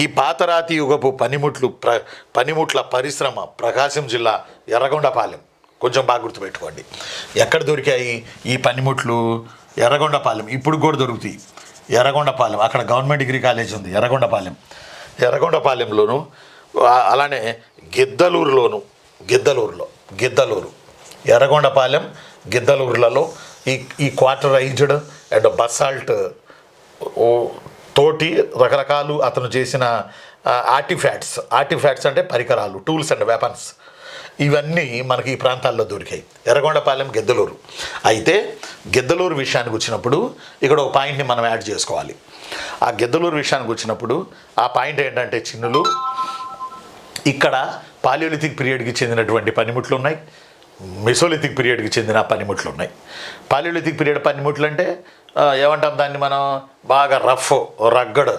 ఈ పాతరాతి యుగపు పనిముట్ల పరిశ్రమ ప్రకాశం జిల్లా ఎర్రగొండపాలెం. కొంచెం బాగా గుర్తుపెట్టుకోండి. ఎక్కడ దొరికాయి ఈ పనిముట్లు? ఎర్రగొండపాలెం. ఇప్పుడు కూడా దొరుకుతాయి. ఎర్రగొండపాలెం, అక్కడ గవర్నమెంట్ డిగ్రీ కాలేజ్ ఉంది ఎర్రగొండపాలెంలోను, అలానే గిద్దలూరులో ఎర్రగొండపాలెం గిద్దలూరులలో ఈ క్వార్టరైజ్డ్ అండ్ బసాల్ట్ తోటి రకరకాలు అతను చేసిన ఆర్టిఫాక్ట్స్ అంటే పరికరాలు, టూల్స్ అండ్ వెపన్స్, ఇవన్నీ మనకి ఈ ప్రాంతాల్లో దొరికాయి. ఎర్రగొండపాలెం, గిద్దలూరు. అయితే గిద్దలూరు విషయానికి వచ్చినప్పుడు ఇక్కడ ఒక పాయింట్ని మనం యాడ్ చేసుకోవాలి. ఆ గిద్దలూరు విషయానికి వచ్చినప్పుడు ఆ పాయింట్ ఏంటంటే చిన్నులు, ఇక్కడ పాలియోలిథిక్ పీరియడ్కి చెందినటువంటి పనిముట్లు ఉన్నాయి, మెసోలిథిక్ పీరియడ్కి చెందిన పనిముట్లు ఉన్నాయి. పాలియోలిథిక్ పీరియడ్ పనిముట్లు అంటే ఏమంటాం దాన్ని మనం, బాగా రగ్గడ్,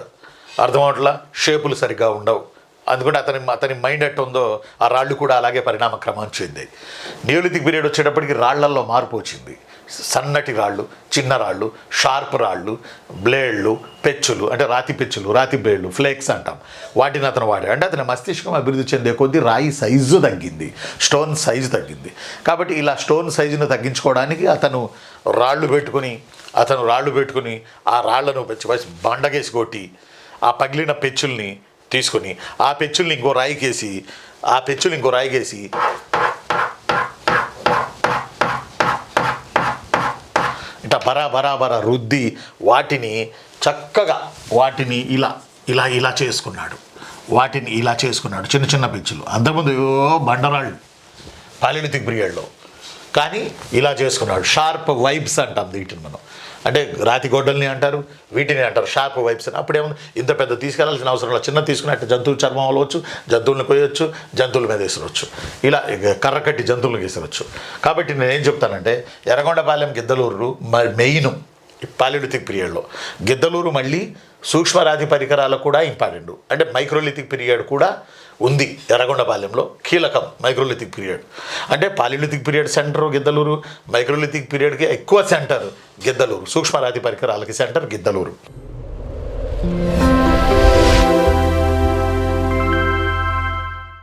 అర్థమవట్లా, షేపులు సరిగ్గా ఉండవు. అందుకంటే అతని మైండ్ ఎట్టు ఉందో ఆ రాళ్ళు కూడా అలాగే పరిణామ క్రమం చెందాయి. నియోలిథిక్ పీరియడ్ వచ్చేటప్పటికి రాళ్లల్లో మార్పు వచ్చింది. సన్నటి రాళ్ళు, చిన్న రాళ్ళు, షార్ప్ రాళ్ళు, బ్లేడ్లు, పెచ్చులు అంటే రాతి పెచ్చులు, రాతి బ్లేడ్లు, ఫ్లేక్స్ అంటాం, వాటిని అతను వాడాడు. అంటే అతని మస్తిష్కం అభివృద్ధి చెందే కొద్దీ రాయి సైజు తగ్గింది, స్టోన్ సైజు తగ్గింది. కాబట్టి ఇలా స్టోన్ సైజును తగ్గించుకోవడానికి అతను రాళ్ళు పెట్టుకుని ఆ రాళ్లను బండగేసి కొట్టి ఆ పగిలిన పెచ్చుల్ని తీసుకొని ఆ పెచ్చుల్ని ఇంకో రాయికేసి ఇట్లా బరాబరా రుద్ది వాటిని చక్కగా ఇలా చేసుకున్నాడు. చిన్న చిన్న పెచ్చులు. అంతకుముందు బండరాళ్ళు పాలియోలిథిక్ పీరియడ్లో, కానీ ఇలా చేసుకున్నాడు. షార్ప్ వైబ్స్ అంటాం వీటిని మనం, అంటే రాతి గొడ్డల్ని అంటారు, వీటిని అంటారు షార్ప్ వైబ్స్ అని. అప్పుడేముంది, ఇంత పెద్ద తీసుకెళ్లాల్సిన అవసరం లేదు, చిన్న తీసుకున్నట్టు జంతువు చర్మం అవ్వచ్చు, జంతువులను కొయ్యొచ్చు, జంతువుల మీద వేసరవచ్చు, ఇలా కర్ర కట్టి జంతువులకు వేసరవచ్చు. కాబట్టి నేనేం చెప్తానంటే, ఎర్రగొండపాలెం, గిద్దలూరు మెయిన్ పాలియోలిథిక్ పీరియడ్లో, గిద్దలూరు మళ్ళీ సూక్ష్మరాతి పరికరాలకు కూడా ఇంపార్టెంట్. అంటే మైక్రోలిథిక్ పీరియడ్ కూడా ఉంది ఎర్రగొండపాలెంలో, కీలకం మైక్రోలిథిక్ పీరియడ్. అంటే palaeolithic period centre Giddalur, microlithic పీరియడ్కి ఎక్కువ సెంటర్ గిద్దలూరు, సూక్ష్మరాతి పరికరాలకి సెంటర్ గిద్దలూరు.